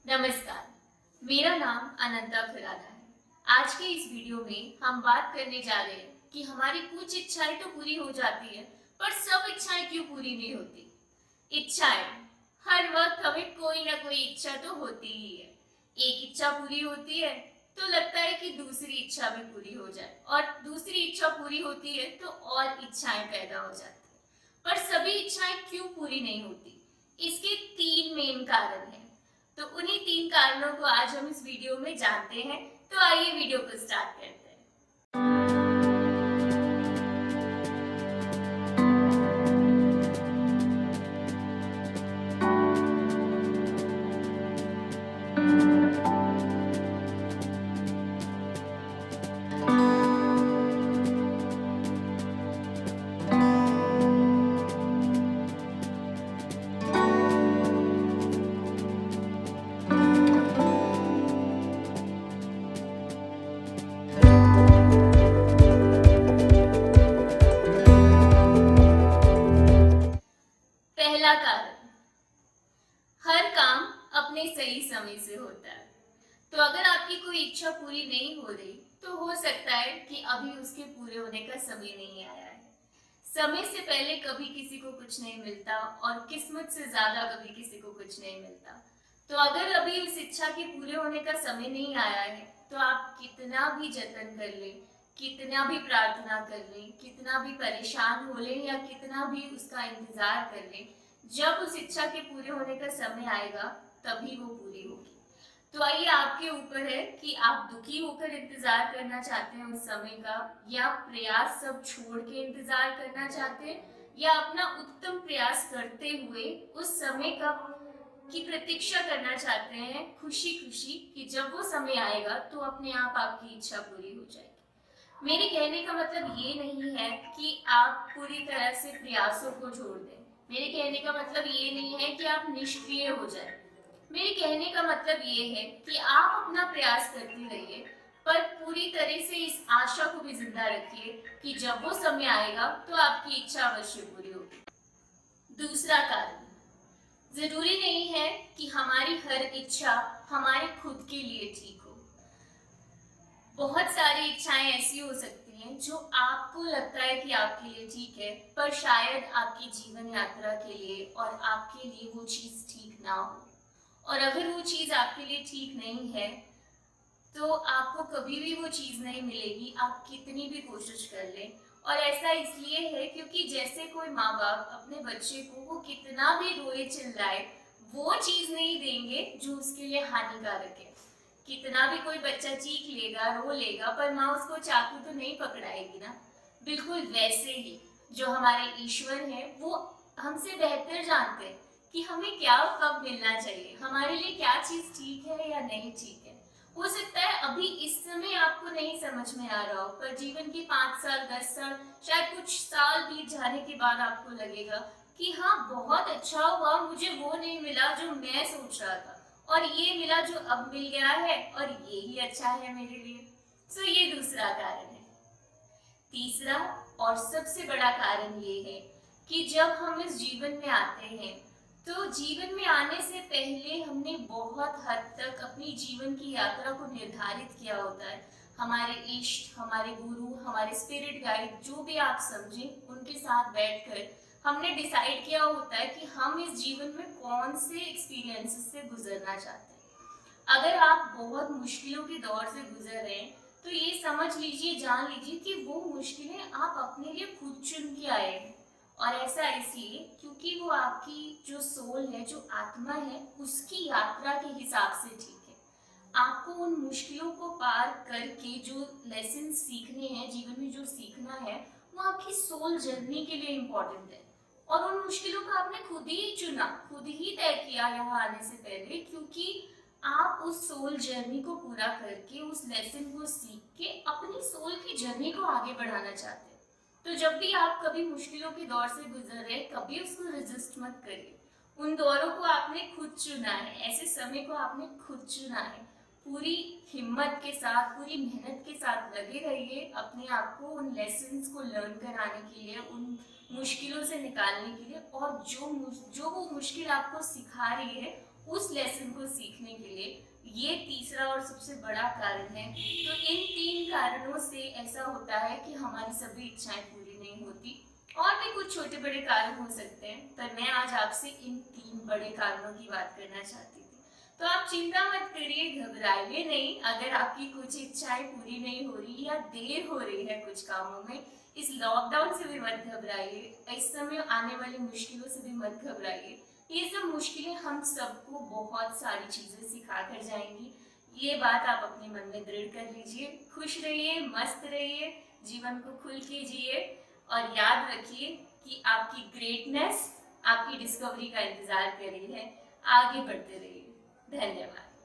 नमस्कार, मेरा नाम अनंता खुराना है। आज के इस वीडियो में हम बात करने जा रहे हैं कि हमारी कुछ इच्छाएं तो पूरी हो जाती है, पर सब इच्छाएं क्यों पूरी नहीं होती। इच्छाएं, हर वक्त हमें कोई ना कोई इच्छा तो होती ही है। एक इच्छा पूरी होती है तो लगता है कि दूसरी इच्छा भी पूरी हो जाए, और दूसरी इच्छा पूरी होती है तो और इच्छाएं पैदा हो जाती है। पर सभी इच्छाएं क्यों पूरी नहीं होती, इसके तीन मेन कारण हैं। तो उन्हीं तीन कारणों को आज हम इस वीडियो में जानते हैं। तो आइए वीडियो को स्टार्ट करते हैं। पहला कारण, हर काम अपने सही समय से होता है। तो अगर आपकी कोई इच्छा पूरी नहीं हो रही तो हो सकता है कि अभी उसके पूरे होने का समय नहीं आया है। समय से पहले कभी किसी को कुछ नहीं मिलता, और किस्मत से ज्यादा कभी किसी को कुछ नहीं मिलता। तो अगर अभी उस इच्छा के पूरे होने का समय नहीं आया है तो आप कितना भी जतन कर ले, कितना भी प्रार्थना कर ले, कितना भी परेशान हो ले, या कितना भी उसका इंतजार कर ले, जब उस इच्छा के पूरे होने का समय आएगा तभी वो पूरी होगी। तो आइए, आपके ऊपर है कि आप दुखी होकर इंतजार करना चाहते हैं उस समय का, या प्रयास सब छोड़ के इंतजार करना चाहते हैं, या अपना उत्तम प्रयास करते हुए उस समय का की प्रतीक्षा करना चाहते हैं खुशी खुशी, कि जब वो समय आएगा तो अपने आप आपकी इच्छा पूरी हो जाएगी। मेरे कहने का मतलब ये नहीं है कि आप पूरी तरह से प्रयासों को छोड़ दें। मेरे कहने का मतलब ये नहीं है कि आप निष्क्रिय हो जाएं। मेरे कहने का मतलब ये है कि आप अपना प्रयास करते रहिए, पर पूरी तरह से इस आशा को भी जिंदा रखिए कि जब वो समय आएगा तो आपकी इच्छा अवश्य पूरी होगी। दूसरा कारण, जरूरी नहीं है कि हमारी हर इच्छा हमारे खुद के लिए ठीक हो। बहुत सारी इच्छाएं ऐसी हो सकती हैं जो आपको लगता है कि आपके लिए ठीक है, पर शायद आपकी जीवन यात्रा के लिए और आपके लिए वो चीज ठीक ना हो। और अगर वो चीज आपके लिए ठीक नहीं है तो आपको कभी भी वो चीज नहीं मिलेगी, आप कितनी भी कोशिश कर लें। और ऐसा इसलिए है क्योंकि जैसे कोई माँ बाप अपने बच्चे को वो कितना भी रोए चिल्लाए, वो चीज नहीं देंगे जो उसके लिए हानिकारक है। कितना भी कोई बच्चा चीख लेगा, रो लेगा, पर माँ उसको चाकू तो नहीं पकड़ाएगी ना। बिल्कुल वैसे ही जो हमारे ईश्वर हैं वो हमसे बेहतर जानते हैं कि हमें क्या कब मिलना चाहिए, हमारे लिए क्या चीज ठीक है या नहीं ठीक है। हो सकता है अभी इस समय आपको नहीं समझ में आ रहा हो, पर जीवन के 5 साल 10 साल, शायद कुछ साल बीत जाने के बाद आपको लगेगा कि हाँ, बहुत अच्छा हुआ मुझे वो नहीं मिला जो मैं सोच रहा था, और ये मिला जो अब मिल गया है, और ये ही अच्छा है मेरे लिए। सो ये दूसरा कारण है। तीसरा और सबसे बड़ा कारण ये है कि जब हम इस जीवन में आते हैं तो जीवन में आने से पहले हमने बहुत हद तक अपनी जीवन की यात्रा को निर्धारित किया होता है। हमारे इष्ट, हमारे गुरु, हमारे स्पिरिट गाइड, जो भी आप समझें, उनके साथ बैठकर हमने डिसाइड किया होता है कि हम इस जीवन में कौन से एक्सपीरियंसेस से गुजरना चाहते हैं। अगर आप बहुत मुश्किलों के दौर से गुजर रहे हैं तो ये समझ लीजिए, जान लीजिए कि वो मुश्किलें आप अपने लिए खुद चुन के आए हैं। और ऐसा इसलिए क्योंकि वो आपकी जो सोल है, जो आत्मा है, उसकी यात्रा के हिसाब से ठीक है। आपको उन मुश्किलों को पार करके जो लेसन सीखने हैं, जीवन में जो सीखना है, वो आपकी सोल जर्नी के लिए इम्पोर्टेंट है। और उन मुश्किलों को आपने खुद ही चुना, खुद ही तय किया यहाँ आने से पहले, क्योंकि आप उस सोल जर्नी को पूरा करके, उस लेसन को सीख के अपनी सोल की जर्नी को आगे बढ़ाना चाहते हैं। तो जब भी आप कभी मुश्किलों के दौर से गुजर रहे, कभी उसको रेजिस्ट मत करिए। उन दौरों को आपने खुद चुना है, ऐसे समय को आपने खुद चुना है। पूरी हिम्मत के साथ, पूरी मेहनत के साथ लगे रहिए अपने आप को उन लेसन्स को लर्न कराने के लिए, उन मुश्किलों से निकालने के लिए, और जो वो मुश्किल आपको सिखा रही है उस लेसन को सीख सीखने के लिए ये तीसरा और सबसे बड़ा कारण है। तो इन 3 कारणों से ऐसा होता है कि हमारी सभी इच्छाएं पूरी नहीं होती। और भी कुछ छोटे बड़े कारण हो सकते हैं, पर मैं आज आपसे इन 3 बड़े कारणों की बात करना चाहती थी। तो आप चिंता मत करिए, घबराइए नहीं। अगर आपकी कुछ इच्छाएं पूरी नहीं हो रही या देर हो रही है कुछ कामों में, इस लॉकडाउन से भी मत घबराइए, इस समय आने वाली मुश्किलों से भी मत घबराइए। ये सब मुश्किलें हम सबको बहुत सारी चीजें सिखा कर जाएंगी। ये बात आप अपने मन में दृढ़ कर लीजिए। खुश रहिए, मस्त रहिए, जीवन को खुल के जिए और याद रखिए कि आपकी ग्रेटनेस आपकी डिस्कवरी का इंतजार कर रही है। आगे बढ़ते रहिए। धन्यवाद।